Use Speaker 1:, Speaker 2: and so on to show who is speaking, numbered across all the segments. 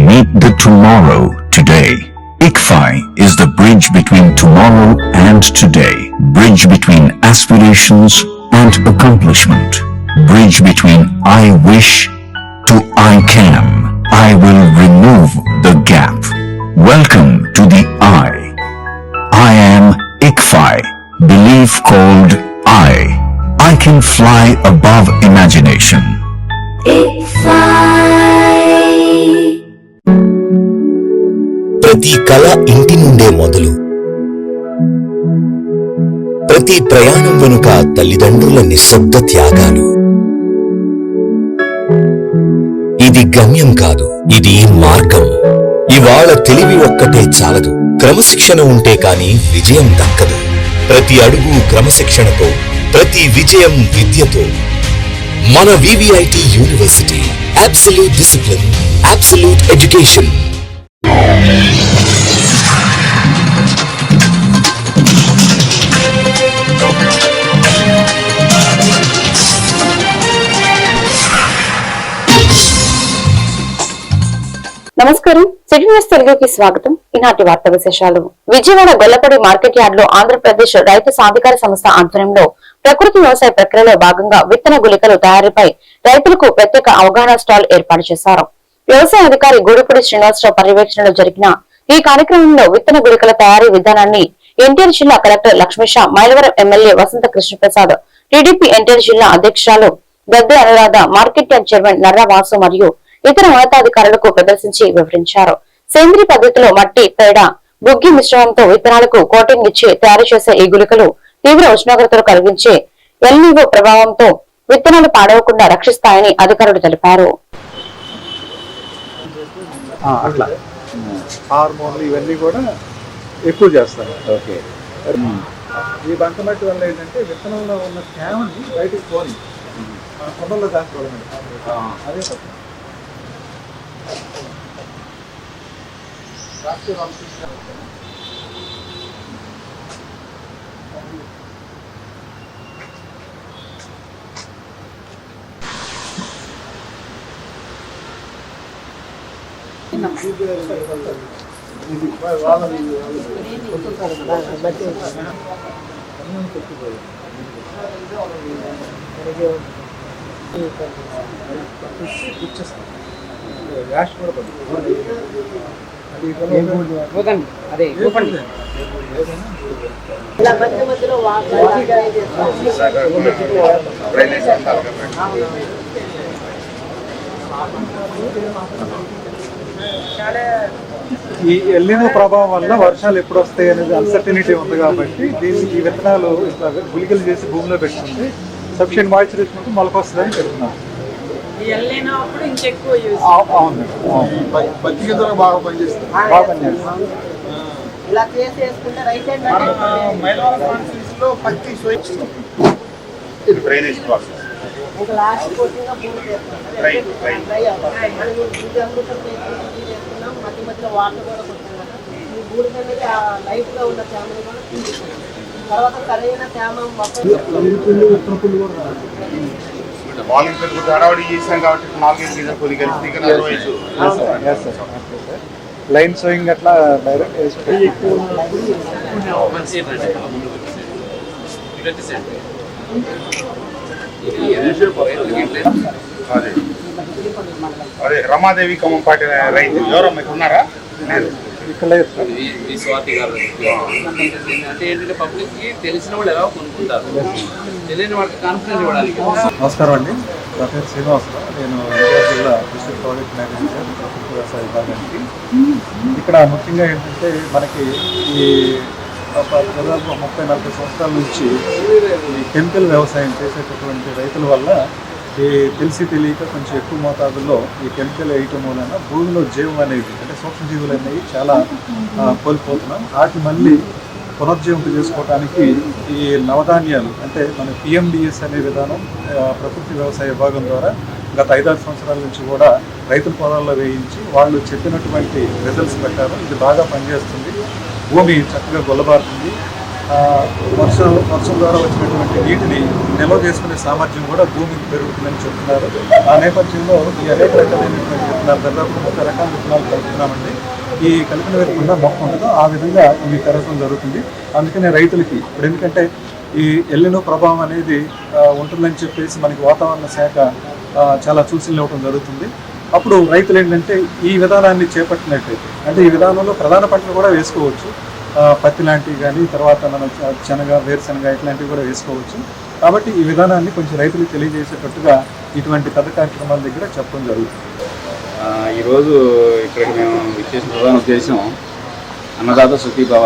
Speaker 1: Meet the tomorrow today. ICFI is the bridge between tomorrow and today. Bridge between aspirations and accomplishment. Bridge between I wish to I can. I will remove the gap. Welcome to the I am ICFI. Belief called I can fly above imagination.
Speaker 2: ప్రతి కళ ఇంటి నుండే మొదలు. ప్రతి ప్రయాణం వెనుక తల్లిదండ్రుల నిశ్శబ్ద త్యాగాలు. ఇది గమ్యం కాదు, ఇది మార్గం. ఇవాళ తెలివి ఒక్కటే చాలదు, క్రమశిక్షణ ఉంటే కాని విజయం దక్కదు. ప్రతి అడుగు క్రమశిక్షణతో, ప్రతి విజయం విద్యతో. మన VVIT university, absolute discipline, absolute education.
Speaker 3: నమస్కారం, సిటీ న్యూస్ తెలుగుకి స్వాగతం. ఈనాటి వార్తా విశేషాలు. విజయవాడ గొల్లపూడి మార్కెట్ యార్డ్ లో ఆంధ్రప్రదేశ్ రైతు సాధికార సంస్థ ఆధ్వర్యంలో ప్రకృతి వ్యవసాయ ప్రక్రియలో భాగంగా విత్తన గుళికలు తయారీపై రైతులకు ప్రత్యేక అవగాహన స్టాల్ ఏర్పాటు చేశారు. వ్యవసాయ అధికారి గూడిపూడి శ్రీనివాసరావు పర్యవేక్షణలో జరిగిన ఈ కార్యక్రమంలో విత్తన గుళికల తయారీ విధానాన్ని ఎన్టీఆర్ జిల్లా collector Lakshmisha, Mylavaram MLA Vasantha Krishnaprasad, TDP NTR జిల్లా అధ్యక్షురాలు Gadde Anuradha, market yard chairman Narra Vasu మరియు ఇతర ఉన్నతాధికారులకు ప్రదర్శించి వివరించారు. సేంద్రీయ పద్ధతిలో మట్టి, పేడ, బుగ్గి మిశ్రమంతో విత్తనాలకు కోటింగ్ ఇచ్చి తయారు చేసే ఈ గుళికలు తీవ్ర ఉష్ణోగ్రతలు కలిగించే ఎల్నివో ప్రభావంతో విత్తనాలు పాడవకుండా రక్షిస్తాయని అధికారులు తెలిపారు.
Speaker 4: అట్లా హార్మోన్లు ఇవన్నీ కూడా ఎక్కువ చేస్తారు. ఓకే, ఈ బంకమట్టి వల్ల ఏంటంటే విత్తనంలో ఉన్న తేమని బయటకు పోని కొండల్లో దాచుకోవడం అదే తప్ప. యాష్ కూడా అదే ఇలా మధ్య మధ్యలో ఈ ఎల్లినో ప్రభావం వల్ల వర్షాలు ఎప్పుడు వస్తాయి అనేది అన్సర్టనిటీ ఉంది కాబట్టి దీనికి ఈ విత్తనాలు ఇట్లా గుళికలు చేసి భూమిలో పెట్టుకుంటే సఫిషియెంట్ మాయిశ్చరైజేషన్ ఉంటే మొలకొస్తుందని చెప్తున్నాను. అవును, బాగా పనిచేస్తుంది.
Speaker 5: మధ్య మధ్యలో వాటర్ కూడా కొట్టాం. ఈ బూడిద అనేది ఆ లైట్ గా ఉన్న తేమని కూడా తీసుకుంటాం. తర్వాత సరైన తేమ
Speaker 4: లైన్ సోయింగ్ అట్లా
Speaker 6: అదే రమాదేవి కమ్మంపాటి రైతు ఎవరో మీకు ఉన్నారా?
Speaker 7: తెలిసిన వాళ్ళు ఎలా కొనుక్కుంటారు, తెలియని వాళ్ళకి కాన్ఫిడెన్స్ ఇవ్వడానికి.
Speaker 4: నమస్కారం అండి, నా పేరు శ్రీనివాసరావు. నేను ఎన్టీఆర్ జిల్లా డిస్ట్రిక్ట్ ప్రాజెక్ట్ మేనేజర్ ప్రకృతి వ్యవసాయ విభాగానికి. ఇక్కడ ముఖ్యంగా ఏంటంటే మనకి ఈ దాదాపు 30-40 సంవత్సరాల నుంచి ఈ కెమికల్ వ్యవసాయం చేసేటటువంటి రైతుల వల్ల ఈ తెలిసి తెలియక కొంచెం ఎక్కువ మోతాదుల్లో ఈ కెమికల్ వేయటం వలన భూమిలో జీవం అనేది అంటే సూక్ష్మజీవులు అనేవి చాలా కోల్పోతున్నాం. వాటి మళ్ళీ పునర్జీవింపు చేసుకోవడానికి ఈ నవధాన్యాలు అంటే మన పిఎండిఎస్ అనే విధానం ప్రకృతి వ్యవసాయ విభాగం ద్వారా గత 5-6 సంవత్సరాల నుంచి కూడా రైతుల పొలాల్లో వేయించి వాళ్ళు చెప్పినటువంటి రిజల్ట్స్ ప్రకారం ఇది బాగా పనిచేస్తుంది. భూమి చక్కగా గొల్లబారుతుంది. వర్షం ద్వారా వచ్చినటువంటి నీటిని నిల్వ చేసుకునే సామర్థ్యం కూడా భూమికి పెరుగుతుందని చెప్తున్నారు. ఆ నేపథ్యంలో ఈ అనేక రకాలైనటువంటి విత్తనాలు, దాదాపు 30 రకాల విత్తనాలు కలుపుతున్నామండి. ఈ కలిపిన విత్తనం మొక్క ఉంటుందో ఆ విధంగా ఇవి పెరగడం జరుగుతుంది. అందుకనే రైతులకి ఇప్పుడు ఎందుకంటే ఈ ఎల్లినో ప్రభావం అనేది ఉంటుందని చెప్పేసి మనకి వాతావరణ శాఖ చాలా సూచనలు ఇవ్వడం జరుగుతుంది. అప్పుడు రైతులు ఏంటంటే ఈ విధానాన్ని చేపట్టినట్టయితే, అంటే ఈ విధానంలో ప్రధాన పంటలు కూడా వేసుకోవచ్చు, పత్తి లాంటివి కానీ, తర్వాత మనం శనగ, వేరుశనగ ఇట్లాంటివి కూడా వేసుకోవచ్చు. కాబట్టి ఈ విధానాన్ని కొంచెం రైతులకు తెలియజేసేటట్టుగా ఇటువంటి పెద్ద కార్యక్రమాల దగ్గర చెప్పడం జరుగుతుంది.
Speaker 8: ఈరోజు ఇక్కడికి మేము ఇచ్చేసిన ప్రధాన ఉద్దేశం అన్నదాత సుఖీభవ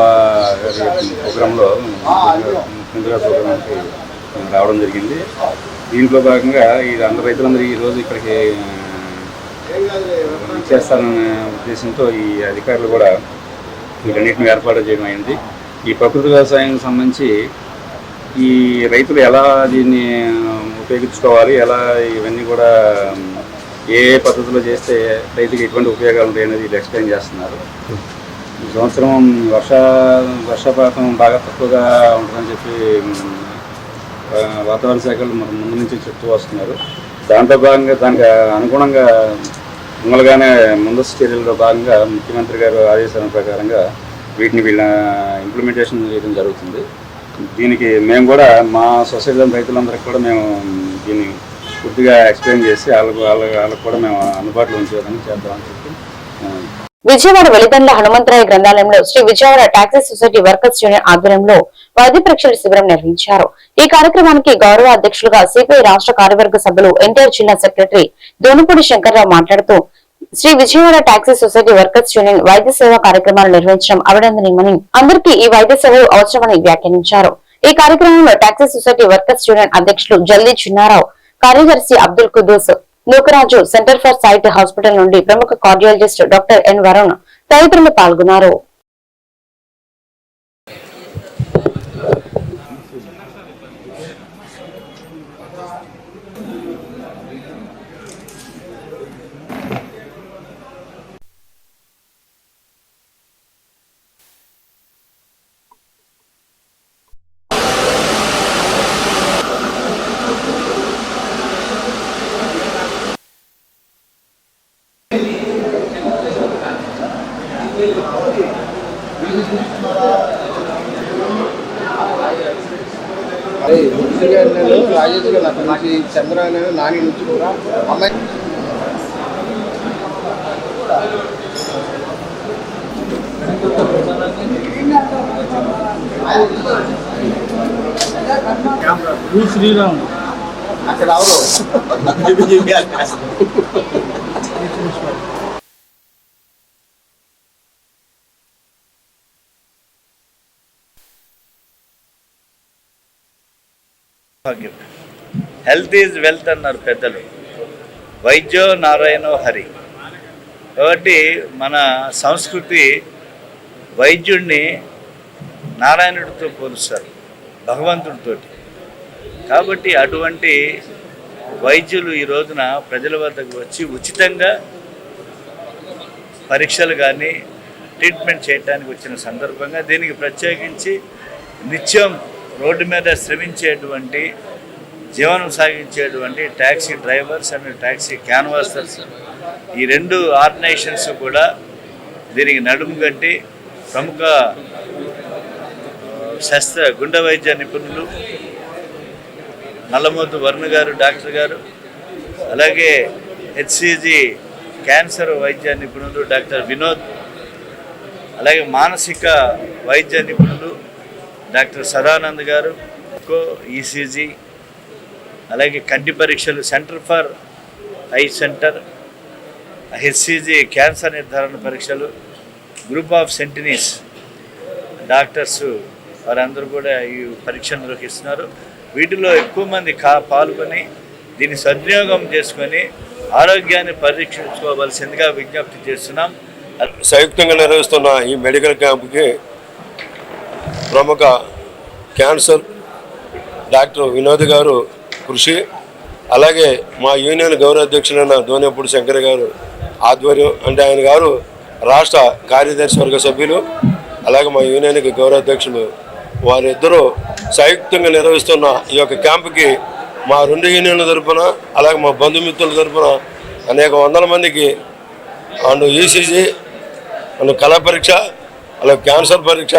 Speaker 8: ప్రోగ్రాంలో ప్రోగ్రాంకి రావడం జరిగింది. దీంట్లో భాగంగా ఇది అందరు రైతులందరూ ఈరోజు ఇక్కడికి ఇచ్చేస్తారనే ఉద్దేశంతో ఈ అధికారులు కూడా వీటన్నిటిని ఏర్పాటు చేయడం అయింది. ఈ ప్రకృతి వ్యవసాయానికి సంబంధించి ఈ రైతులు ఎలా దీన్ని ఉపయోగించుకోవాలి, ఎలా ఇవన్నీ కూడా ఏ పద్ధతిలో చేస్తే రైతుకి ఎటువంటి ఉపయోగాలు ఉంటాయి అనేది వీళ్ళు ఎక్స్ప్లెయిన్ చేస్తున్నారు. ఈ సంవత్సరం వర్షపాతం బాగా తక్కువగా ఉంటుందని చెప్పి వాతావరణ శాఖలు మన ముందు నుంచి చెప్తూ వస్తున్నారు. దాంట్లో భాగంగా దానికి అనుగుణంగా ముందుగానే ముందస్తు చర్యల్లో భాగంగా ముఖ్యమంత్రి గారు ఆదేశాల ప్రకారంగా వీళ్ళ ఇంప్లిమెంటేషన్ చేయడం జరుగుతుంది. దీనికి మేము కూడా మా సొసైటీలో రైతులందరికీ కూడా మేము దీన్ని పూర్తిగా ఎక్స్ప్లెయిన్ చేసి వాళ్ళకు కూడా మేము అందుబాటులో ఉంచేదని చేద్దామని చెప్పి.
Speaker 3: విజయవాడ వెలిగండ్ల హనుమంతరాయ గ్రంథాలయంలో Sri Vijayawada taxi society workers union ఆధ్వర్యంలో వైద్య పరీక్షల శిబిరం నిర్వహించారు. ఈ కార్యక్రమానికి గౌరవ అధ్యక్షులుగా సిపిఐ రాష్ట్ర కార్యవర్గ సభ్యులు ఎన్టీఆర్ జిల్లా సెక్రటరీ దోనుపూడి శంకర్రావు మాట్లాడుతూ Shri Vijayawada taxi society workers union వైద్య సేవా కార్యక్రమాలు నిర్వహించడం అభినందనీయమని, అందరికీ ఈ వైద్య సేవలు అవసరమని వ్యాఖ్యానించారు. ఈ కార్యక్రమంలో టాక్సీ సొసైటీ వర్కర్స్ యూనియన్ అధ్యక్షులు జల్దీ చిన్నారావు, కార్యదర్శి Abdul Kuddus, Nookaraju, centre for sight hospital నుండి ప్రముఖ కార్డియాలజిస్ట్ డాక్టర్ ఎన్ వరుణ్ తదితరులు పాల్గొన్నారు.
Speaker 9: రాజేష్ గారు అక్కడ నుంచి చంద్రబాబు నాని నుంచి కూడా అమ్మాయి శ్రీరామ్ అక్కడ
Speaker 10: హెల్త్ ఈజ్ వెల్త్ అన్నారు పెద్దలు, వైద్యో నారాయణో హరి. కాబట్టి మన సంస్కృతి వైద్యుడిని నారాయణుడితో పోలుస్తారు, భగవంతుడితో. కాబట్టి అటువంటి వైద్యులు ఈ రోజున ప్రజల వద్దకు వచ్చి ఉచితంగా పరీక్షలు కానీ ట్రీట్మెంట్ చేయడానికి వచ్చిన సందర్భంగా దీనికి ప్రత్యేకించి నిత్యం రోడ్డు మీద శ్రమించేటువంటి, జీవనం సాగించేటువంటి ట్యాక్సీ డ్రైవర్స్ అండ్ ట్యాక్సీ క్యాన్వాసర్స్, ఈ రెండు ఆర్గనైజేషన్స్ కూడా దీనికి నడుము కట్టి ప్రముఖ గుండె వైద్య నిపుణులు నల్లమోతు వరుణ్ గారు, డాక్టర్ గారు, అలాగే హెచ్సిజి క్యాన్సర్ వైద్య నిపుణులు డాక్టర్ వినోద్, అలాగే మానసిక వైద్య నిపుణులు డాక్టర్ సదానంద్ గారు, ఈసీజీ, అలాగే కంటి పరీక్షలు centre for I centre, HCG cancer నిర్ధారణ పరీక్షలు, గ్రూప్ ఆఫ్ సెంటినీస్ డాక్టర్స్ వారందరూ కూడా ఈ పరీక్షలు నిర్వహిస్తున్నారు. వీటిలో ఎక్కువ మంది పాల్గొని దీన్ని సద్వినియోగం చేసుకొని ఆరోగ్యాన్ని పరీక్షించుకోవాల్సిందిగా విజ్ఞప్తి చేస్తున్నాం.
Speaker 11: సంయుక్తంగా నిర్వహిస్తున్న ఈ మెడికల్ క్యాంపుకి ప్రముఖ క్యాన్సర్ డాక్టర్ వినోద్ గారు కృషి, అలాగే మా యూనియన్ గౌరవ అధ్యక్షులైన దోనేపూడి శంకర్ గారు ఆధ్వర్యం, అంటే ఆయన గారు రాష్ట్ర కార్యదర్శి వర్గ సభ్యులు, అలాగే మా యూనియన్కి గౌరవ అధ్యక్షులు వారిద్దరూ సంయుక్తంగా నిర్వహిస్తున్న ఈ యొక్క క్యాంపుకి మా 2 యూనియన్ల తరఫున అలాగే మా బంధుమిత్రుల తరఫున అనేక వందల మందికి అండ్ ఈసీజీ అండ్ కళా పరీక్ష అలాగే క్యాన్సర్ పరీక్ష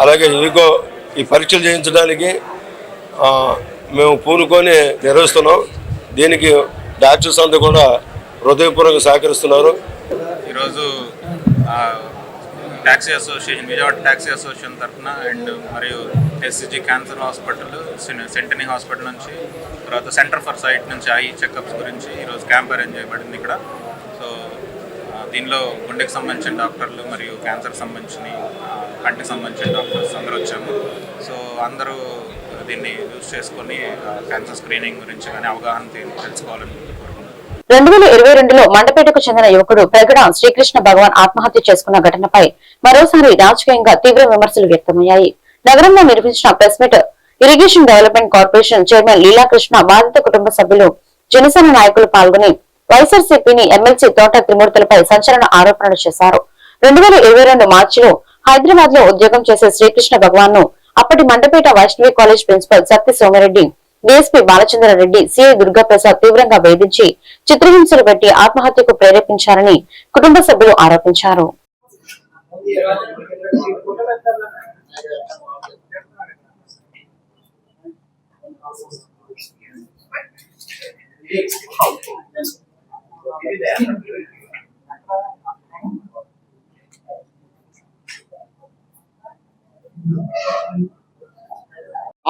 Speaker 11: అలాగే ఈ పరీక్షలు చేయించడానికి మేము పూనుకొని నిర్వహిస్తున్నాం. దీనికి డాక్టర్స్ అంతా కూడా హృదయపూర్వకంగా సహకరిస్తున్నారు.
Speaker 12: ఈరోజు taxi association, Vijayawada taxi association తరఫున అండ్ మరియు ఎస్సీజీ క్యాన్సర్ హాస్పిటల్, సెంటనీ హాస్పిటల్ నుంచి, తర్వాత సెంటర్ ఫర్ సైట్ నుంచి ఐ చెకప్స్ గురించి ఈరోజు క్యాంప్ అరేంజ్ చేయబడింది ఇక్కడ. సో దీనిలో గుండెకి సంబంధించిన డాక్టర్లు మరియు క్యాన్సర్కి సంబంధించిన, కంటికి సంబంధించిన డాక్టర్స్ అందరూ వచ్చాము. సో అందరూ దీన్ని యూజ్ చేసుకొని క్యాన్సర్ స్క్రీనింగ్ గురించి కానీ అవగాహన తెలుసుకోవాలని కోరుకుంటున్నాను.
Speaker 3: 2022లో మండపేటకు చెందిన యువకుడు ప్రగడ శ్రీకృష్ణ భగవాన్ ఆత్మహత్య చేసుకున్న ఘటనపై మరోసారి రాజకీయంగా తీవ్ర విమర్శలు వ్యక్తమయ్యాయి. నగరంలో నిర్వహించిన press meet irrigation development corporation chairman Leelakrishna, బాధిత కుటుంబ సభ్యులు, జనసేన నాయకులు పాల్గొని వైఎస్ఆర్సీపీని ఎమ్మెల్సీ తోట త్రిమూర్తులపై సంచలన ఆరోపణలు చేశారు. 2022 మార్చిలో హైదరాబాద్ లో ఉద్యోగం చేసే శ్రీకృష్ణ భగవాన్ ను అప్పటి Mandapeta Vaishnavi college principal Satti Somireddy, DSP Balachandrareddy, CI Durgaprasad తీవ్రంగా వేధించి చిత్రహింసలు పెట్టి ఆత్మహత్యకు ప్రేరేపించారని కుటుంబ సభ్యులు ఆరోపించారు.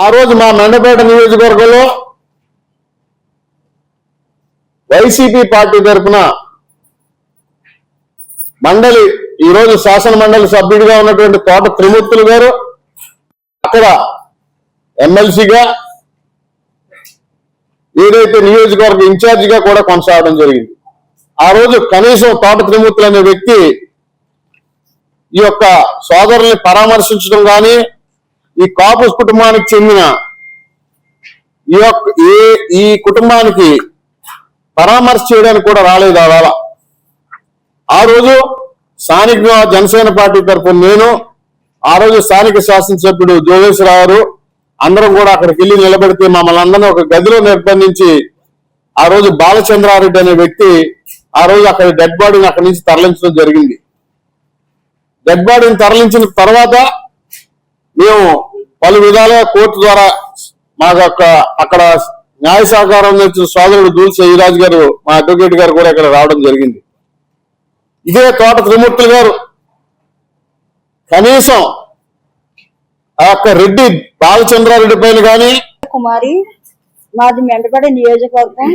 Speaker 9: ఆ రోజు మా మండపేట నియోజకవర్గంలో వైసీపీ పార్టీ తరఫున మండలి, ఈరోజు శాసన మండలి సభ్యుడిగా ఉన్నటువంటి తోట త్రిమూర్తులు గారు అక్కడ ఎమ్మెల్సీగా, ఏదైతే నియోజకవర్గ ఇన్ఛార్జిగా కూడా కొనసాగడం జరిగింది. ఆ రోజు కనీసం తోట త్రిమూర్తులు అనే వ్యక్తి ఈ యొక్క సోదరుల్ని పరామర్శించడం కానీ, ఈ కాపు కుటుంబానికి చెందిన ఈ కుటుంబానికి పరామర్శ చేయడానికి కూడా రాలేదు. అలా ఆ రోజు స్థానిక జనసేన పార్టీ తరఫున నేను, ఆ రోజు స్థానిక శాసనసభ్యుడు జోగేశ్వరరావు అందరం కూడా అక్కడికి వెళ్ళి నిలబెడితే మమ్మల్ని అందరినీ ఒక గదిలో నిర్బంధించి ఆ రోజు బాలచంద్రారెడ్డి అనే వ్యక్తి ఆ రోజు అక్కడ డెడ్ బాడీని అక్కడి నుంచి తరలించడం జరిగింది. డెడ్ బాడీని తరలించిన తర్వాత మేము పలు విధాలుగా కోర్టు ద్వారా మాకు అక్కడ న్యాయ సహకారం ఇచ్చిన సోదరుడు దూల్ సయ్యరాజు గారు, మా అడ్వకేట్ గారు కూడా ఇక్కడ రావడం జరిగింది. ఇదే తోట త్రిమూర్తులు గారు కనీసం ఆ యొక్క రెడ్డి బాలచంద్రారెడ్డి పైన కానీ,
Speaker 5: కుమారి, మాది మెండపేట నియోజకవర్గం.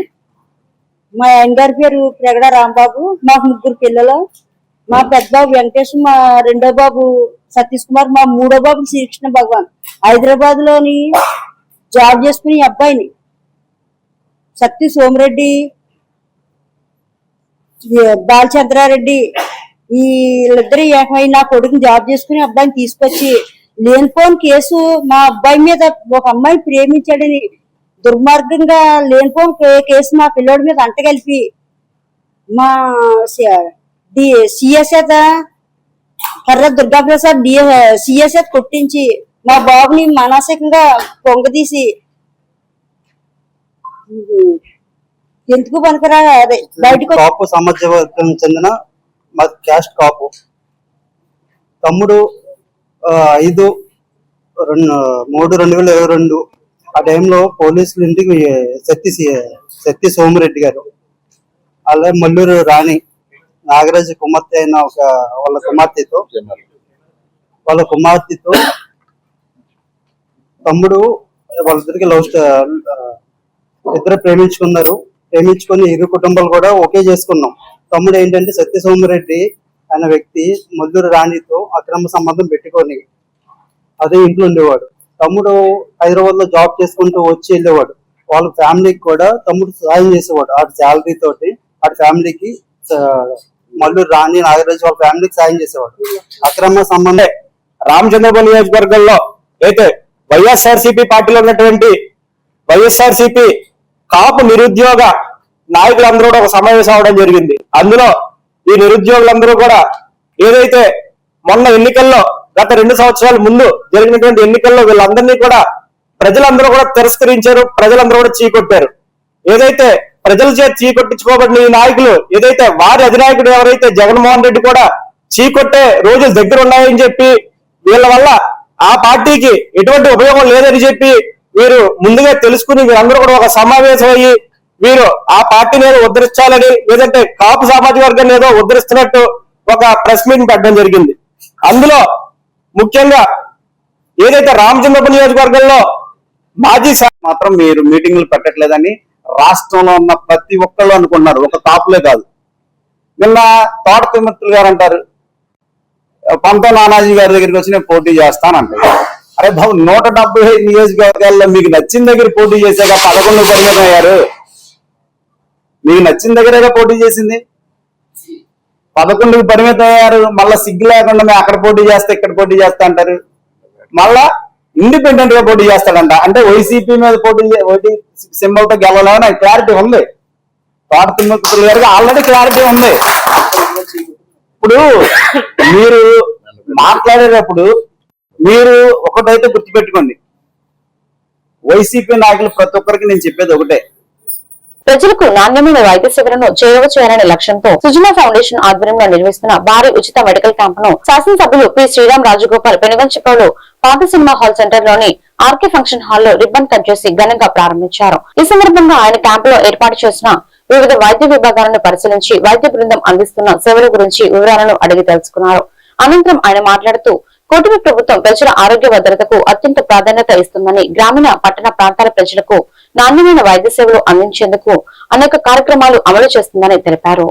Speaker 5: మా ఆయన గారి పేరు ప్రగడ రాంబాబు. మాకు 3 పిల్లలు. మా పెద్ద బాబు వెంకటేష్, మా రెండో బాబు సతీష్ కుమార్, మా మూడో బాబు శ్రీకృష్ణ భగవాన్. హైదరాబాద్ లోని జాబ్ చేసుకుని అబ్బాయిని సత్తి సోమిరెడ్డి, బాలచంద్రారెడ్డి వీళ్ళిద్దరు ఏకమై నా కొడుకుని జాబ్ చేసుకుని అబ్బాయిని తీసుకొచ్చి లేనిపోని కేసు మా అబ్బాయి మీద, ఒక అమ్మాయి ప్రేమించాడని దుర్మార్గంగా లేనిపోని కేసు మా పిల్లోడి మీద అంటగలిపి మా సిఎస్ఏత కర్ర దుర్గాప్రసాద్ సిఎస్ఏ కొట్టించి మా బాబుని మానసికంగా పొంగదీసి ఎందుకు పనికిరా బయటకు
Speaker 13: కాపు సమాజ వర్గం చెందిన మా క్యాస్ట్ కాపు తమ్ముడు 5/3/2022 ఆ టైంలో పోలీసులు ఇంటికి సత్తి సోమిరెడ్డి గారు, అలాగే మల్లూరు రాణి నాగరాజు కుమార్తె అయిన వాళ్ళ కుమార్తెతో తమ్ముడు వాళ్ళిద్దరికి ఇద్దరు ప్రేమించుకొని ఇరు కుటుంబాలు కూడా ఒకే చేసుకున్నాం. తమ్ముడు ఏంటంటే సత్య సోమిరెడ్డి అనే వ్యక్తి మల్లూరు రాణితో అక్రమ సంబంధం పెట్టుకొని అదే ఇంట్లో ఉండేవాడు. తమ్ముడు హైదరాబాద్ లో జాబ్ చేసుకుంటూ వచ్చి వెళ్ళేవాడు. వాళ్ళ ఫ్యామిలీకి కూడా తమ్ముడు సహాయం చేసేవాడు. ఆ శాలరీ తోటి ఆ ఫ్యామిలీకి, మల్లూరు రాణి నాగరాజు వాళ్ళ ఫ్యామిలీకి సాయం చేసేవాడు. అక్రమ సంబంధం
Speaker 9: రామచంద్రపురం నియోజకవర్గంలో అయితే వైఎస్ఆర్సీపీ పార్టీలో ఉన్నటువంటి వైఎస్ఆర్సీపీ కాపు నిరుద్యోగ నాయకులందరూ కూడా ఒక సమావేశం అవడం జరిగింది. అందులో ఈ నిరుద్యోగులందరూ కూడా ఏదైతే మొన్న ఎన్నికల్లో గత 2 సంవత్సరాల ముందు జరిగినటువంటి ఎన్నికల్లో వీళ్ళందరినీ కూడా ప్రజలందరూ కూడా తిరస్కరించారు, ప్రజలందరూ కూడా చీకొట్టారు. ఏదైతే ప్రజల చేత చీకొట్టించుకోబడిన ఈ నాయకులు, ఏదైతే వారి అధినాయకుడు ఎవరైతే జగన్మోహన్ రెడ్డి కూడా చీకొట్టే రోజులు దగ్గర ఉన్నాయని చెప్పి, వీళ్ళ వల్ల ఆ పార్టీకి ఎటువంటి ఉపయోగం లేదని చెప్పి వీరు ముందుగా తెలుసుకుని వీరందరూ కూడా ఒక సమావేశం అయ్యి వీరు ఆ పార్టీని ఏదో ఉద్ధరించాలని, లేదంటే కాపు సామాజిక వర్గాన్ని ఏదో ఉద్ధరిస్తున్నట్టు ఒక ప్రెస్ మీటింగ్ పెట్టడం జరిగింది. అందులో ముఖ్యంగా ఏదైతే రామచంద్రపురం నియోజకవర్గంలో మాజీ మాత్రం మీరు మీటింగ్లు పెట్టట్లేదని రాష్ట్రంలో ఉన్న ప్రతి ఒక్కళ్ళు అనుకున్నారు, ఒక కాపులే కాదు. నిన్న తోట తిమ్మతులు గారు అంటారు, పంతో నానాజీ గారి దగ్గరికి వచ్చి నేను పోటీ చేస్తానంటారు. అరే బాబు, 175 నియోజకవర్గాల్లో మీకు నచ్చిన దగ్గర పోటీ చేశాక 11 పరిమితం అయ్యారు. మీకు నచ్చిన దగ్గరగా పోటీ చేసింది, 11కి పరిమితం అయ్యారు. మళ్ళా సిగ్గు లేకుండా మేము అక్కడ పోటీ చేస్తే ఇక్కడ పోటీ చేస్తా అంటారు. మళ్ళా ఇండిపెండెంట్ గా పోటీ చేస్తాడంట. అంటే వైసీపీ మీద పోటీ సింబల్ తో గెలవాలని క్లారిటీ ఉంది. తోట తిమ్మతులు గారికి ఆల్రెడీ క్లారిటీ ఉంది. ఇప్పుడు మీరు మాట్లాడేటప్పుడు మీరు ఒకటైతే గుర్తుపెట్టుకోండి, వైసీపీ నాయకులు ప్రతి ఒక్కరికి నేను చెప్పేది ఒకటే,
Speaker 3: ప్రజలకు నాణ్యమైన వైద్య సేవలను చేయాలనే లక్ష్యంతో సుజనా ఫౌండేషన్ ఆధ్వర్యంలో నిర్వహిస్తున్న భారీ ఉచిత మెడికల్ క్యాంపును శాసనసభ్యులు పి శ్రీరామ్ రాజగోపాల్ పెనుగంచిప్రోలు పాత సినిమా హాల్ సెంటర్ లోని ఆర్కే ఫంక్షన్ హాల్లో రిబ్బన్ కట్ చేసి ఘనంగా ప్రారంభించారు. ఈ సందర్భంగా ఆయన క్యాంపులో ఏర్పాటు చేసిన వివిధ వైద్య విభాగాలను పరిశీలించి వైద్య బృందం అందిస్తున్న సేవల గురించి వివరాలను అడిగి తెలుసుకున్నారు. అనంతరం ఆయన మాట్లాడుతూ కూటమి ప్రభుత్వం ప్రజల ఆరోగ్య భద్రతకు అత్యంత ప్రాధాన్యత ఇస్తుందని, గ్రామీణ పట్టణ ప్రాంతాల ప్రజలకు నాణ్యమైన వైద్య సేవలు అందించేందుకు అనేక కార్యక్రమాలు అమలు చేస్తుందని తెలిపారు.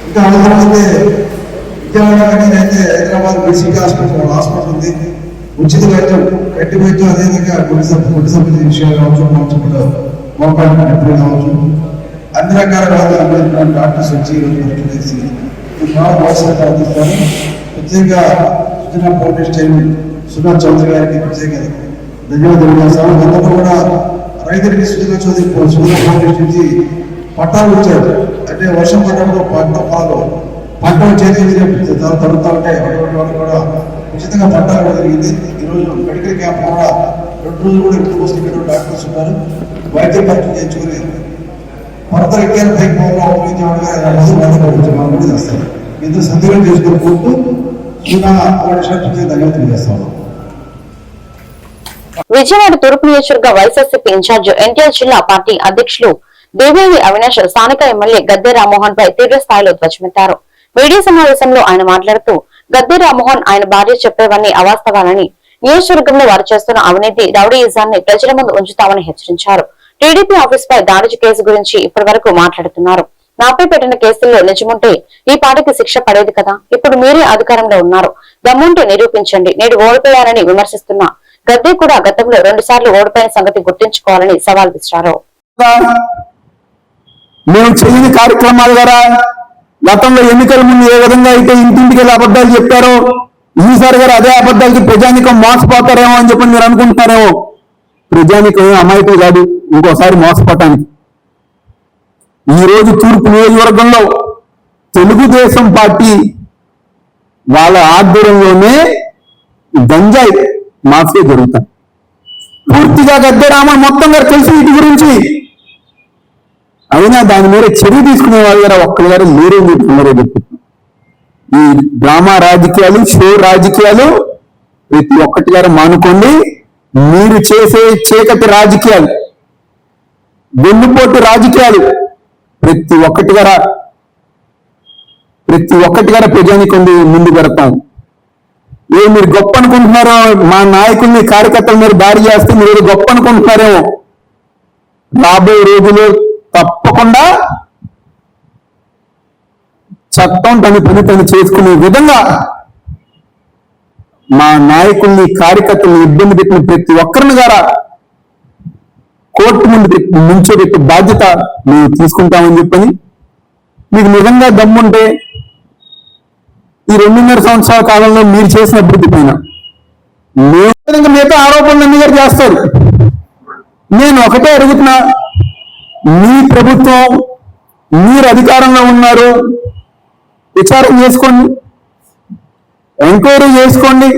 Speaker 4: ఇంకా అవసరమైతే విజయవాడ కానీ అయితే హైదరాబాద్ బీసీటీ హాస్పిటల్ ఉంది, ఉచిత వైద్యం, గట్టి వైద్యం, అదేవిధంగా గుడ్డు సంబంధించిన విషయాలు కావచ్చు, మోకాళ్ళు నొప్పులు కావచ్చు, అన్ని రకాల వ్యాధులు డాక్టర్స్ వచ్చి చేసి అందిస్తారు. ప్రత్యేకంగా సుజనా ఫౌండేషన్ చైర్మన్ సునా చౌదరి గారికి ప్రత్యేక ధన్యవాదాలు చేస్తాము. గతంలో కూడా రైతులకి సుజనా ఫౌండేషన్ నుంచి పట్టాలు ఇచ్చారు. అంటే వర్షం పడ్డప్పుడు పంటలు చేతి తరుగుతూ ఉంటాయి, అటువంటి వాళ్ళు కూడా ఉచితంగా పట్టాలు కూడా జరిగింది. ఈరోజు మెడికల్ క్యాంప్ కూడా 2 రోజులు కూడా ఇంటికి వస్తే ఇక్కడ డాక్టర్స్ ఉన్నారు, వైద్య పరీక్షలు చేయించుకుని పడతలు ఎక్కారు పైకి మనం కూడా చేస్తారు. ఇందులో సందేహం చేసుకుంటూ ధన్యవాదాలు చేస్తాము.
Speaker 3: విజయవాడ తూర్పు నియోజకవర్గ వైఎస్ఆర్సీపీ ఇన్ఛార్జ్ ఎన్టీఆర్ జిల్లా పార్టీ అధ్యక్షులు దేవేవి అవినాష్ స్థానిక ఎమ్మెల్యే గద్దె రామ్మోహన్ పై తీవ్ర స్థాయిలో ధ్వజమెత్తారు. మీడియా సమావేశంలో ఆయన మాట్లాడుతూ గద్దె రామ్మోహన్ ఆయన భార్య చెప్పేవన్నీ అవాస్తవాలని, నియోజకవర్గంలో వారు చేస్తున్న అవినీతి రౌడీయిజాన్ని ప్రజల ముందు ఉంచుతామని హెచ్చరించారు. టీడీపీ ఆఫీస్ పై దాడి కేసు గురించి ఇప్పటి వరకు మాట్లాడుతున్నారు. నాపై పెట్టిన కేసుల్లో నిజముంటే ఈ పార్టీకి శిక్ష పడేది కదా, ఇప్పుడు మీరే అధికారంలో ఉన్నారు, దమ్ముంటే నిరూపించండి, నేడు ఓడిపోయారని విమర్శిస్తున్న గద్దె కూడా గతంలో 2 సార్లు ఓడిపోయిన సంగతి గుర్తుంచుకోవాలని సవాల్ విసిరారు.
Speaker 9: మేము చేయని కార్యక్రమాలు ద్వారా గతంలో ఎన్నికల ముందు ఏ విధంగా అయితే ఇంటింటికి వెళ్ళి అబద్ధాలు చెప్పారో, ఈసారి గారు అదే అబద్ధాలకి ప్రజానికం మోసపోతారేమో అని చెప్పి మీరు అనుకుంటున్నారేమో. ప్రజానికం అమాయకులు కాదు ఇంకోసారి మోసపోవటానికి. ఈ రోజు తూర్పు నియోజకవర్గంలో తెలుగుదేశం పార్టీ వాళ్ళ ఆధ్వర్యంలోనే గంజాయి మాఫియా జరుగుతాయి. పూర్తిగా గద్దె రామన్ మొత్తం గారు తెలిసి వీటి గురించి, అయినా దాని మీద చర్య తీసుకునే వాళ్ళు గారు ఒక్కరి గారు మీరే మీరున్నారో చెప్తున్నారు. ఈ డ్రామా రాజకీయాలు, షో రాజకీయాలు ప్రతి ఒక్కటి గారు మానుకోండి. మీరు చేసే చీకటి రాజకీయాలు, వెన్నుపోటు రాజకీయాలు ప్రతి ఒక్కటి గారు ప్రజానికి ముందు పెడతాం. మీరు గొప్ప అనుకుంటున్నారో, మా నాయకుల్ని కార్యకర్తల మీద దాడి చేస్తే మీరు గొప్ప అనుకుంటున్నారేమో. రాబోయే రోజుల్లో తప్పకుండా చట్టం తన పని తను చేసుకునే విధంగా మా నాయకుల్ని కార్యకర్తల్ని ఇబ్బంది పెట్టిన ప్రతి ఒక్కరిని ద్వారా కోర్టు ముందు నుంచోబెట్టే బాధ్యత మేము తీసుకుంటామని చెప్పని, మీకు నిజంగా దమ్ముంటే ఈ 2.5 సంవత్సరాల కాలంలో మీరు చేసిన అభివృద్ధి పైన మిగతా ఆరోపణలన్నీ గారు చేస్తారు. నేను ఒకటే అడుగుతున్నా, మీ ప్రభుత్వం, మీరు అధికారంలో ఉన్నారు, విచారం చేసుకోండి, ఎంక్వైరీ చేసుకోండి,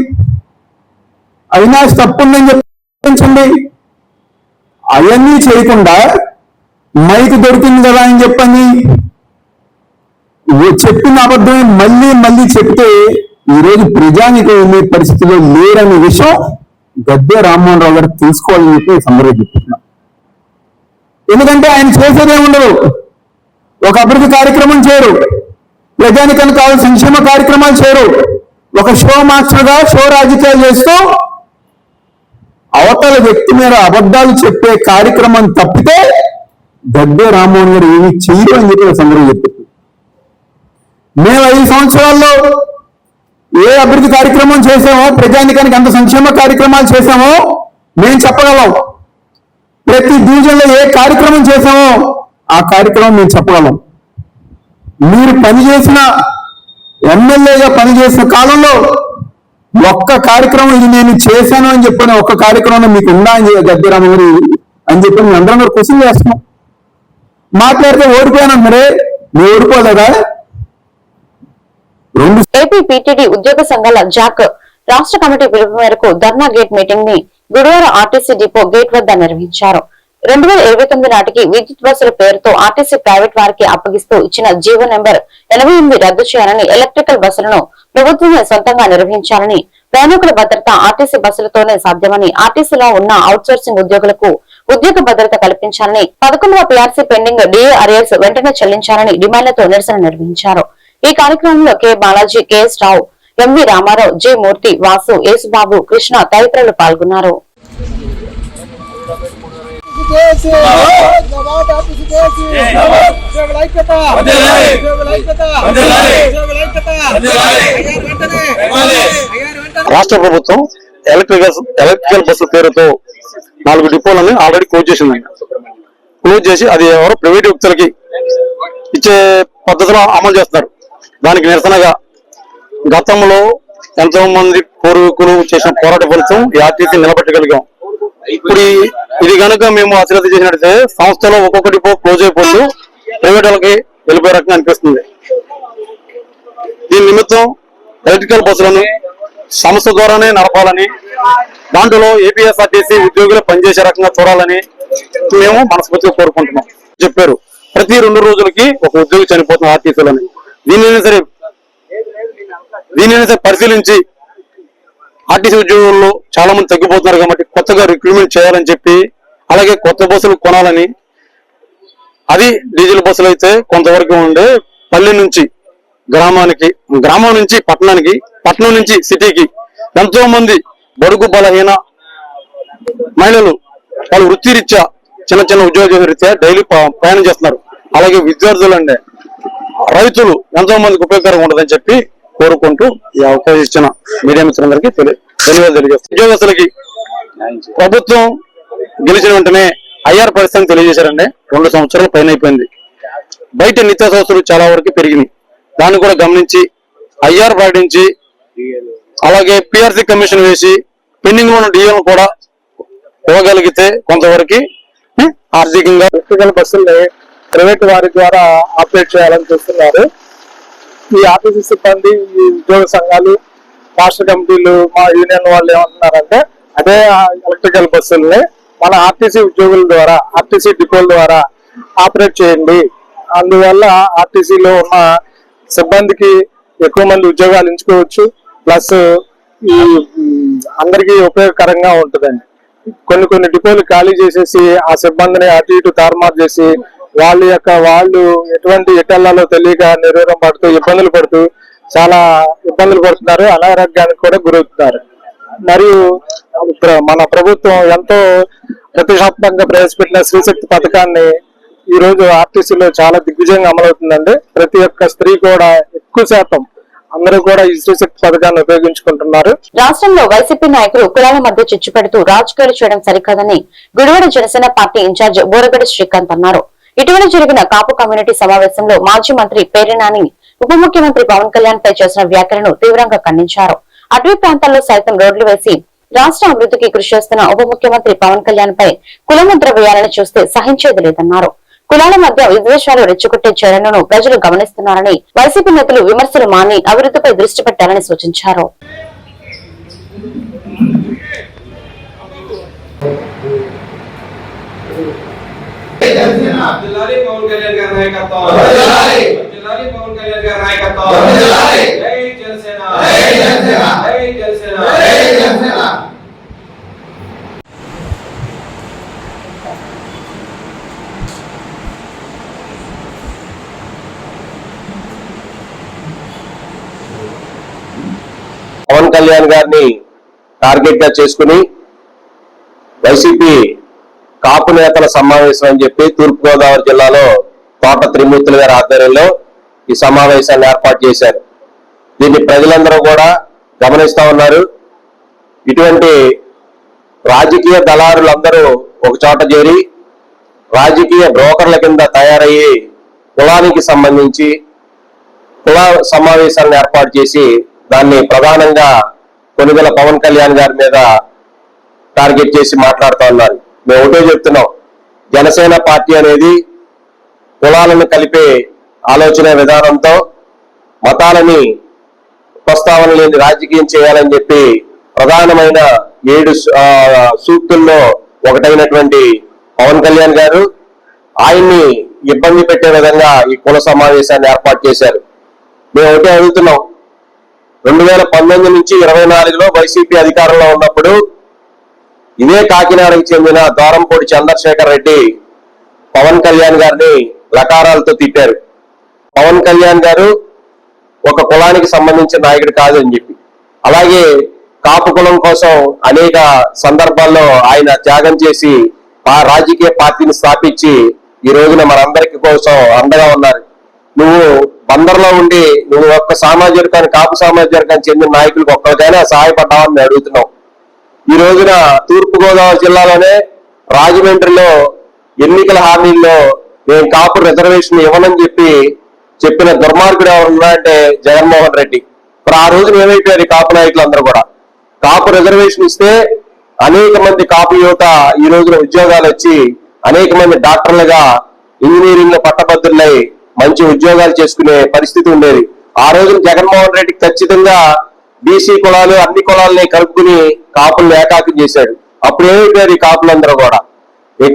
Speaker 9: అవినాష్ తప్పుందని చెప్పించండి. అవన్నీ చేయకుండా మైక్ దొరికింది కదా అని చెప్పని చెప్పిన అబద్ధం మళ్ళీ మళ్ళీ చెప్తే ఈరోజు ప్రజానికి వెళ్ళే పరిస్థితిలో లేరనే విషయం గద్దె రామ్మోహన్ రావు గారు తెలుసుకోవాలని చెప్పి సందర్భంగా చెప్తున్నా. ఎందుకంటే ఆయన చేసేదే ఉండదు, ఒక అభివృద్ధి కార్యక్రమం చేయరు, ప్రజానికానికి కావాల్సిన సంక్షేమ కార్యక్రమాలు చేయరు, ఒక షో మాస్టర్గా షో రాజకీయాలు చేస్తూ అవతల వ్యక్తి మీద అబద్ధాలు చెప్పే కార్యక్రమం తప్పితే గద్దె రామ్మోహన్ గారు ఏమి చేయరు అని చెప్పి సందర్భంగా చెప్తున్నారు. మేము 5 సంవత్సరాల్లో ఏ అభివృద్ధి కార్యక్రమం చేసామో, ప్రజానికానికి ఎంత సంక్షేమ కార్యక్రమాలు చేశామో మేము చెప్పగలం. ప్రతి డివిజన్లో ఏ కార్యక్రమం చేశామో ఆ కార్యక్రమం మేము చెప్పగలం. మీరు పనిచేసిన ఎమ్మెల్యేగా పనిచేసిన కాలంలో ఒక్క కార్యక్రమం ఇది నేను చేశాను అని చెప్పిన ఒక్క కార్యక్రమం మీకు ఉందా అని గద్దె రామ గారు అని చెప్పి మేము అందరం కూడా క్వశ్చన్ చేస్తున్నాం. మాట్లాడితే ఓడిపోయానన్నారే, నువ్వు ఓడిపోలేదా?
Speaker 3: ఏపీ పీటీడీ ఉద్యోగ సంఘాల జాక్ రాష్ట్ర కమిటీ పిలుపు మేరకు ధర్నా గేట్ మీటింగ్ ని గురువారం ఆర్టీసీ డిపో గేట్ వద్ద నిర్వహించారు. 2029 నాటికి విద్యుత్ బస్సుల పేరుతో ఆర్టీసీ ప్రైవేట్ వారికి అప్పగిస్తూ ఇచ్చిన జీవో నెంబర్ 88 రద్దు చేయాలని, ఎలక్ట్రికల్ బస్సులను ప్రభుత్వమే సొంతంగా నిర్వహించాలని, ప్రయాణికుల భద్రత ఆర్టీసీ బస్సులతోనే సాధ్యమని, ఆర్టీసీలో ఉన్న అవుట్ సోర్సింగ్ ఉద్యోగులకు ఉద్యోగ భద్రత కల్పించాలని, 11వ పీఆర్సీ పెండింగ్ డిఏ అరియర్స్ వెంటనే చెల్లించాలని డిమాండ్లతో నిరసన నిర్వహించారు. ఈ కార్యక్రమంలో కె బాలాజీ, కెఎస్ రావు, ఎంవి రామారావు, జె మూర్తి, వాసు, యేసుబాబు, కృష్ణ తదితరులు పాల్గొన్నారు.
Speaker 9: రాష్ట్ర ప్రభుత్వం ఎలక్ట్రికల్ బస్సుల పేరుతో 4 డిపోలను ఆల్రెడీ క్లోజ్ చేసిందండి. క్లోజ్ చేసి అది ఎవరో ప్రైవేట్ వ్యక్తులకి ఇచ్చే పద్ధతిలో అమలు చేస్తున్నారు. దానికి నిరసనగా గతంలో ఎంతో మంది పూర్వీకులు చేసిన పోరాట ఫలితం ఈ ఆర్టీసీ నిలబెట్టగలిగాం. ఇప్పుడు ఇది కనుక మేము అశ్రద్ధ చేసినట్లయితే సంస్థలో ఒక్కొక్క డిపో క్లోజ్ అయిపోతూ ప్రైవేట్ వాళ్ళకి వెళ్ళిపోయే రకంగా అనిపిస్తుంది. దీని నిమిత్తం ఎలక్ట్రికల్ బస్సులను సంస్థ ద్వారానే నడపాలని, దాంట్లో ఏపీఎస్ఆర్టీసీ ఉద్యోగులు పనిచేసే రకంగా చూడాలని మేము మనస్ఫూర్తిగా కోరుకుంటున్నాం. చెప్పారు ప్రతి 2 రోజులకి ఒక ఉద్యోగి చనిపోతున్న ఆర్టీసీలని. దీనినైనా సరే పరిశీలించి ఆర్టీసీ ఉద్యోగుల్లో చాలా మంది తగ్గిపోతున్నారు కాబట్టి కొత్తగా రిక్రూట్మెంట్ చేయాలని చెప్పి, అలాగే కొత్త బస్సులు కొనాలని, అది డీజిల్ బస్సులు అయితే కొంతవరకు ఉండే పల్లె నుంచి గ్రామానికి, గ్రామం నుంచి పట్టణానికి, పట్టణం నుంచి సిటీకి ఎంతో మంది బడుగు బలహీన మహిళలు వాళ్ళు వృత్తిరీత్యా చిన్న చిన్న ఉద్యోగ రీత్యా డైలీ ప్రయాణం చేస్తున్నారు. అలాగే విద్యార్థులు అంటే రైతులు ఎంతో మందికి ఉపయోగకరంగా ఉంటుందని చెప్పి కోరుకుంటూ ఈ అవకాశం ఇచ్చిన మీడియా మిత్రులందరికీ ధన్యవాదాలు తెలియజేస్తాం. ఉద్యోగస్తులకి ప్రభుత్వం గెలిచిన వెంటనే ఐఆర్ పరిస్థితిని తెలియజేశారండి. 2 సంవత్సరాల పైన అయిపోయింది. బయట నిత్యావసర వస్తువులు చాలా వరకు పెరిగినాయి. దాన్ని కూడా గమనించి ఐఆర్ ప్రకటించి, అలాగే పిఆర్సీ కమిషన్ వేసి పెండింగ్ లో ఉన్న డిఎల్ కూడా ఇవ్వగలిగితే కొంతవరకు ఆర్థికంగా ఎలక్ట్రికల్ బస్సుల్ని ప్రైవేట్ వారి ద్వారా ఆపరేట్ చేయాలని చూస్తున్నారు. ఈ ఆర్టీసీ సిబ్బంది, ఈ ఉద్యోగ సంఘాలు, రాష్ట్ర కమిటీలు, మా యూనియన్ వాళ్ళు ఏమంటున్నారంటే అదే ఎలక్ట్రికల్ బస్సుల్ని మన ఆర్టీసీ ఉద్యోగుల ద్వారా, ఆర్టీసీ డిపోల ద్వారా ఆపరేట్ చేయండి. అందువల్ల ఆర్టీసీలో ఉన్న సిబ్బందికి ఎక్కువ మంది ఉద్యోగాలు ఎంచుకోవచ్చు, ప్లస్ ఈ అందరికీ ఉపయోగకరంగా ఉంటుందండి. కొన్ని డిపోలు ఖాళీ చేసేసి ఆ సిబ్బందిని అటు ఇటు తారుమారు చేసి వాళ్ళు ఎటువంటి ఎటెళ్లాలో తెలియక నిర్వహణ పడుతూ ఇబ్బందులు పడుతున్నారు, అనారోగ్యానికి కూడా గురవుతున్నారు. మరియు మన ప్రభుత్వం ఎంతో ప్రతిష్టాత్మకంగా ప్రవేశపెట్టిన స్త్రీశక్తి పథకాన్ని ఈ రోజు ఆర్టీసీలో చాలా దిగ్విజయంగా అమలవుతుందండి. ప్రతి ఒక్క స్త్రీ కూడా ఎక్కువ శాతం అందరూ కూడా ఈ స్త్రీ శక్తి పథకాన్ని ఉపయోగించుకుంటున్నారు.
Speaker 3: రాష్ట్రంలో వైసీపీ నాయకులు కులాల మధ్య చిచ్చు పెడుతూ రాజకీయాలు చేయడం సరికాదని గుడివాడ జనసేన పార్టీ ఇన్ఛార్జ్ బోరగడ్డ శ్రీకాంత్ అన్నారు. ఇటీవల జరిగిన కాపు కమ్యూనిటీ సమావేశంలో మాజీ మంత్రి పేర్ని నాని ఉప ముఖ్యమంత్రి పవన్ కళ్యాణ్ పై చేసిన వ్యాఖ్యలను తీవ్రంగా ఖండించారు. అటవీ ప్రాంతాల్లో సైతం రోడ్లు వేసి రాష్ట్ర అభివృద్ధికి కృషి చేస్తున్న ఉప ముఖ్యమంత్రి పవన్ కళ్యాణ్ పై కులముద్ర వేయాలని చూస్తే సహించేది లేదన్నారు. కులాల మధ్య విద్వేషాలు రెచ్చగొట్టే చర్యలను ప్రజలు గమనిస్తున్నారని వైసీపీ నేతలు విమర్శలు మాని అభివృద్ధిపై దృష్టి పెట్టాలని సూచించారు.
Speaker 9: పవన్ కళ్యాణ్ గారిని టార్గెట్ గా చేసుకుని వైసీపీ కాపు నేతల సమావేశం అని చెప్పి తూర్పుగోదావరి జిల్లాలో తోట త్రిమూర్తుల గారి ఆధ్వర్యంలో ఈ సమావేశాన్ని ఏర్పాటు చేశారు. దీన్ని ప్రజలందరూ కూడా గమనిస్తా ఉన్నారు. ఇటువంటి రాజకీయ దళారులందరూ ఒక చోట చేరి రాజకీయ బ్రోకర్ల కింద తయారయ్యి కులానికి సంబంధించి కుల సమావేశాలను ఏర్పాటు చేసి దాన్ని ప్రధానంగా కొనిదెల పవన్ కళ్యాణ్ గారి మీద టార్గెట్ చేసి మాట్లాడుతూ ఉన్నారు. మేము ఒకటే చెప్తున్నాం, జనసేన పార్టీ అనేది కులాలను కలిపే ఆలోచన విధానంతో మతాలని ప్రస్తావన లేని రాజకీయం చేయాలని చెప్పి ప్రధానమైన 7 సూక్తుల్లో ఒకటైనటువంటి పవన్ కళ్యాణ్ గారు ఆయన్ని ఇబ్బంది పెట్టే విధంగా ఈ కుల సమావేశాన్ని ఏర్పాటు చేశారు. మేము ఒకటే అడుగుతున్నాం, 2019 నుంచి 24లో వైసీపీ అధికారంలో ఉన్నప్పుడు ఇదే కాకినాడకు చెందిన ద్వారంపూడి చంద్రశేఖర్ రెడ్డి పవన్ కళ్యాణ్ గారిని లకారాలతో తిట్టారు. పవన్ కళ్యాణ్ గారు ఒక కులానికి సంబంధించిన నాయకుడు కాదు అని చెప్పి, అలాగే కాపు కులం కోసం అనేక సందర్భాల్లో ఆయన త్యాగం చేసి ఆ రాజకీయ పార్టీని స్థాపించి ఈ రోజున మనందరికి కోసం అండగా ఉన్నారు. నువ్వు బందర్లో ఉండి నువ్వు ఒక్క సామాజిక వర్గానికి కాపు సామాజిక వర్గానికి చెందిన నాయకులకు ఒక్కరికైనా సహాయపడ్డావని మేము అడుగుతున్నాం. ఈ రోజున తూర్పుగోదావరి జిల్లాలోనే రాజమండ్రిలో ఎన్నికల హామీల్లో మేము కాపు రిజర్వేషన్ ఇవ్వనని చెప్పిన దుర్మార్గుడు ఎవరున్నా అంటే జగన్మోహన్ రెడ్డి. మరి ఆ రోజున ఏమైపోయారు కాపు నాయకులందరూ కూడా? కాపు రిజర్వేషన్ ఇస్తే అనేక మంది కాపు యువత ఈ రోజున ఉద్యోగాలు వచ్చి అనేక మంది డాక్టర్లుగా ఇంజనీరింగ్ పట్టభద్రులై మంచి ఉద్యోగాలు చేసుకునే పరిస్థితి ఉండేది. ఆ రోజున జగన్మోహన్ రెడ్డి ఖచ్చితంగా బీసీ కులాలు అన్ని కులాలని కలుపుకుని కాపులను ఏకాకి చేశాడు. అప్పుడు ఏమైపోయారు ఈ కాపులందరూ కూడా?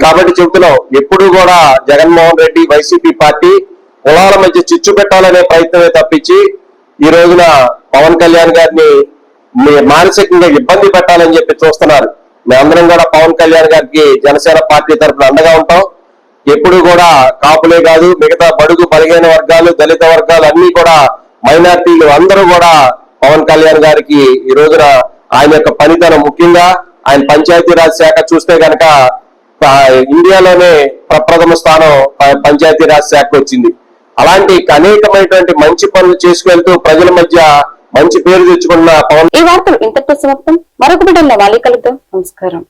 Speaker 9: కాబట్టి చెబుతున్నాం, ఎప్పుడు కూడా జగన్మోహన్ రెడ్డి వైసీపీ పార్టీ కులాల మధ్య చిచ్చు పెట్టాలనే ప్రయత్నమే తప్పించి ఈ రోజున పవన్ కళ్యాణ్ గారిని మానసికంగా ఇబ్బంది పెట్టాలని చెప్పి చూస్తున్నారు. మేమందరం కూడా పవన్ కళ్యాణ్ గారికి జనసేన పార్టీ తరఫున అండగా ఉంటాం. ఎప్పుడు కూడా కాపులే కాదు, మిగతా బడుగు బలహీన వర్గాలు, దళిత వర్గాలు అన్ని కూడా మైనార్టీలు అందరూ కూడా పవన్ కళ్యాణ్ గారికి ఈ రోజున ఆయన యొక్క పనితనం, ముఖ్యంగా ఆయన పంచాయతీరాజ్ శాఖ చూస్తే కనుక ఇండియాలోనే ప్రప్రథమ స్థానం పంచాయతీరాజ్ శాఖ వచ్చింది. అలాంటి అనేకమైనటువంటి మంచి పనులు చేసుకెళ్తూ ప్రజల మధ్య మంచి పేరు తెచ్చుకున్న పవన్.
Speaker 3: ఈ వార్తలు ఇంతటితో సమాప్తం. మరొక బిడ్డల్లో మళ్ళీ కలుద్దాం. నమస్కారం.